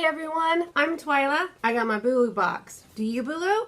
everyone, I'm Twyla. I got my BULU box. Do you BULU?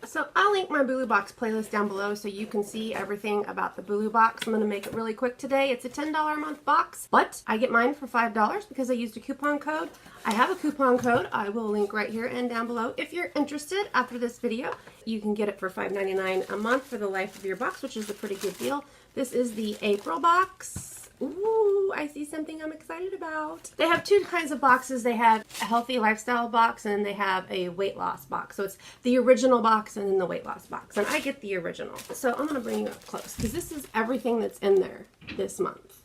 So I'll link my BULU box playlist down below so you can see everything about the BULU box. I'm going to make it really quick today. It's a $10 a month box, but I get mine for $5 because I used a coupon code. I have a coupon code. I will link right here and down below. If you're interested after this video, you can get it for $5.99 a month for the life of your box, which is a pretty good deal. This is the April box. Ooh, I see something I'm excited about. They have two kinds of boxes. They have a healthy lifestyle box and they have a weight loss box. So it's the original box and then the weight loss box. And I get the original. So I'm gonna bring you up close because this is everything that's in there this month.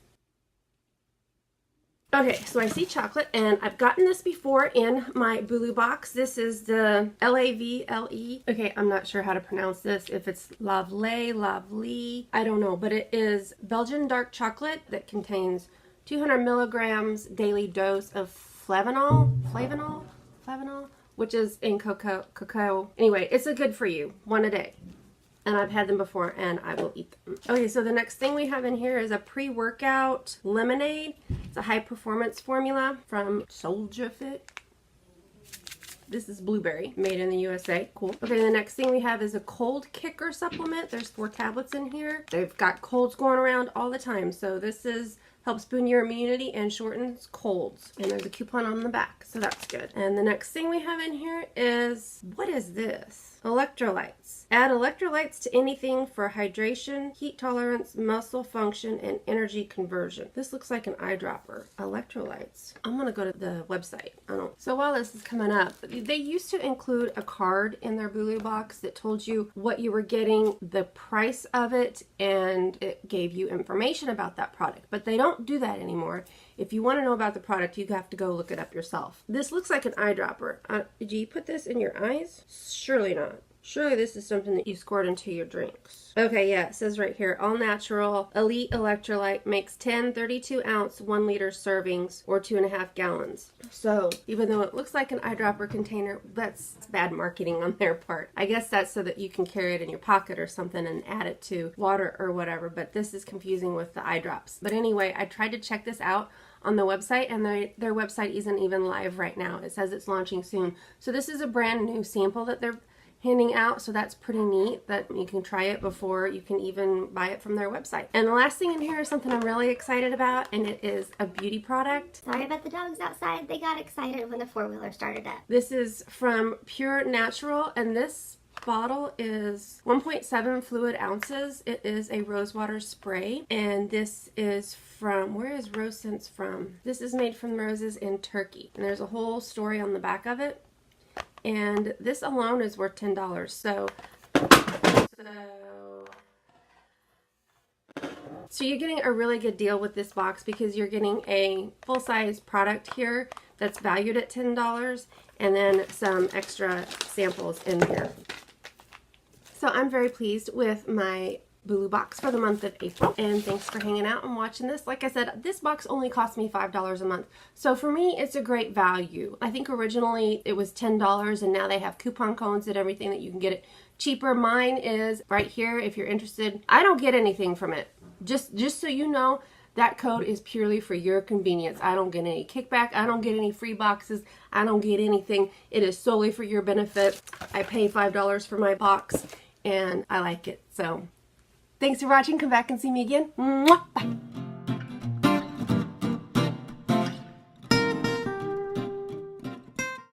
Okay, so I see chocolate, and I've gotten this before in my BULU box. This is the LAVLE. Okay, I'm not sure how to pronounce this. If it's Lovely, I don't know, but it is Belgian dark chocolate that contains 200 milligrams daily dose of flavanol, which is in cocoa. Anyway, it's a good for you, one a day. And I've had them before and I will eat them. Okay, so the next thing we have in here is a pre-workout lemonade. It's a high performance formula from Soldier Fit. This is blueberry, made in the USA. Cool. Okay, the next thing we have is a cold kicker supplement. There's 4 tablets in here. They've got colds going around all the time. So this helps boost your immunity and shortens colds. And there's a coupon on the back, so that's good. And the next thing we have in here is, what is this? Electrolytes. Add electrolytes to anything for hydration, heat tolerance, muscle function, and energy conversion. This looks like an eyedropper. Electrolytes. I'm gonna go to the website. So while this is coming up, they used to include a card in their BULU box that told you what you were getting, the price of it, and it gave you information about that product. But they don't do that anymore. If you want to know about the product, you have to go look it up yourself. This looks like an eyedropper. Do you put this in your eyes? Surely not. Surely this is something that you squirt into your drinks. Okay, yeah, it says right here, all natural, elite electrolyte, makes 10 32-ounce 1 liter servings or 2.5 gallons. So even though it looks like an eyedropper container, that's bad marketing on their part. I guess that's so that you can carry it in your pocket or something and add it to water or whatever, but this is confusing with the eye drops. But anyway, I tried to check this out on the website, and their website isn't even live right now. It says it's launching soon. So this is a brand new sample that they're handing out, so that's pretty neat that you can try it before you can even buy it from their website. And the last thing in here is something I'm really excited about, and it is a beauty product. Sorry about the dogs outside. They got excited when the 4-wheeler started up. This is from Pure Natural, and this bottle is 1.7 fluid ounces. It is a rosewater spray, and this is from, where is Rose Scents from? This is made from roses in Turkey, and there's a whole story on the back of it. And this alone is worth $10. So you're getting a really good deal with this box because you're getting a full-size product here that's valued at $10 and then some extra samples in here. So I'm very pleased with my BULU box for the month of April, and thanks for hanging out and watching this. Like I said, this box only cost me $5 a month, so for me it's a great value. I think originally it was $10 and now they have coupon codes and everything that you can get it cheaper. Mine is right here if you're interested. I don't get anything from it, just so you know. That code is purely for your convenience. I don't get any kickback. I don't get any free boxes. I don't get anything. It is solely for your benefit. I pay $5 for my box and I like it. So thanks for watching. Come back and see me again. Mwah! Bye.